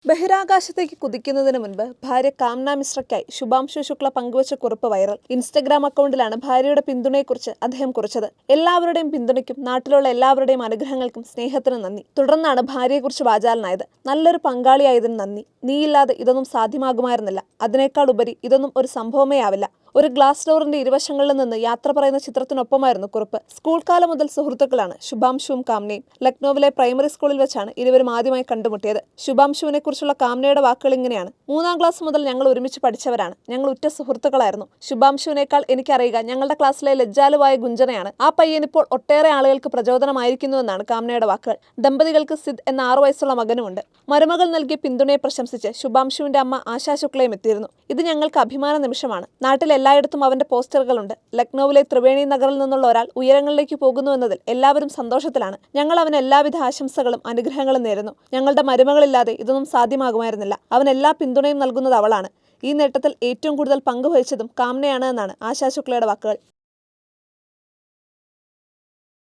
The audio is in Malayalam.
ബഹിരാകാശത്തേക്ക് കുതിക്കുന്നതിന് മുൻപ് ഭാര്യ കാംന മിശ്രയ്ക്കായി ശുഭാംശു ശുക്ല പങ്കുവച്ച കുറിപ്പ് വൈറൽ. ഇൻസ്റ്റഗ്രാം അക്കൗണ്ടിലാണ് ഭാര്യയുടെ പിന്തുണയെക്കുറിച്ച് അദ്ദേഹം കുറിച്ചത്. എല്ലാവരുടെയും പിന്തുണയ്ക്കും നാട്ടിലുള്ള എല്ലാവരുടെയും അനുഗ്രഹങ്ങൾക്കും സ്നേഹത്തിനും നന്ദി. തുടർന്നാണ് ഭാര്യയെക്കുറിച്ച് വാചാലനായത്. നല്ലൊരു പങ്കാളിയായതിന് നന്ദി. നീയില്ലാതെ ഇതൊന്നും സാധ്യമാകുമായിരുന്നില്ല. അതിനേക്കാൾ ഉപരി ഇതൊന്നും ഒരു സംഭവമേ ആവില്ല. ഒരു ഗ്ലാസ് ഡോറിന്റെ ഇരുവശങ്ങളിൽ നിന്ന് യാത്ര പറയുന്ന ചിത്രത്തിനൊപ്പമായിരുന്നു കുറിപ്പ്. സ്കൂൾ കാലം മുതൽ സുഹൃത്തുക്കളാണ് ശുഭാംശുവും കാംനയും. ലക്നൌവിലെ പ്രൈമറി സ്കൂളിൽ വെച്ചാണ് ഇരുവരും ആദ്യമായി കണ്ടുമുട്ടിയത്. ശുഭാംശുവിനെ കുറിച്ചുള്ള കാംനയുടെ വാക്കുകൾ ഇങ്ങനെയാണ്: 3-ാം ക്ലാസ് മുതൽ ഞങ്ങൾ ഒരുമിച്ച് പഠിച്ചവരാണ്. ഞങ്ങൾ ഉറ്റ സുഹൃത്തുക്കളായിരുന്നു. ശുഭാംശുവിനേക്കാൾ എനിക്കറിയുക ഞങ്ങളുടെ ക്ലാസ്സിലെ ലജ്ജാലുവായ ഗുഞ്ചനെയാണ്. ആ പയ്യനിപ്പോൾ ഒട്ടേറെ ആളുകൾക്ക് പ്രചോദനമായിരിക്കുന്നുവെന്നാണ് കാംനയുടെ വാക്കുകൾ. ദമ്പതികൾക്ക് സിദ് എന്ന 6 വയസ്സുള്ള മകനുമുണ്ട്. മരുമകൾ നൽകിയ പിന്തുണയെ പ്രശംസിച്ച് ശുഭാംശുവിന്റെ അമ്മ ആശാ ശുക്ലയും എത്തിയിരുന്നു. ഇത് ഞങ്ങൾക്ക് അഭിമാന നിമിഷമാണ്. നാട്ടിൽ എല്ലായിടത്തും അവന്റെ പോസ്റ്ററുകളുണ്ട്. ലക്നൌവിലെ ത്രിവേണി നഗറിൽ നിന്നുള്ള ഒരാൾ ഉയരങ്ങളിലേക്ക് പോകുന്നു എന്നതിൽ എല്ലാവരും സന്തോഷത്തിലാണ്. ഞങ്ങൾ അവന് എല്ലാവിധ ആശംസകളും അനുഗ്രഹങ്ങളും നേരുന്നു. ഞങ്ങളുടെ മരുമകളില്ലാതെ ഇതൊന്നും സാധ്യമാകുമായിരുന്നില്ല. അവൻ എല്ലാ പിന്തുണയും നൽകുന്നത് അവളാണ്. ഈ നേട്ടത്തിൽ ഏറ്റവും കൂടുതൽ പങ്കുവഹിച്ചതും കാംനയാണ് എന്നാണ് ആശാ ശുക്ലയുടെ വാക്കുകൾ.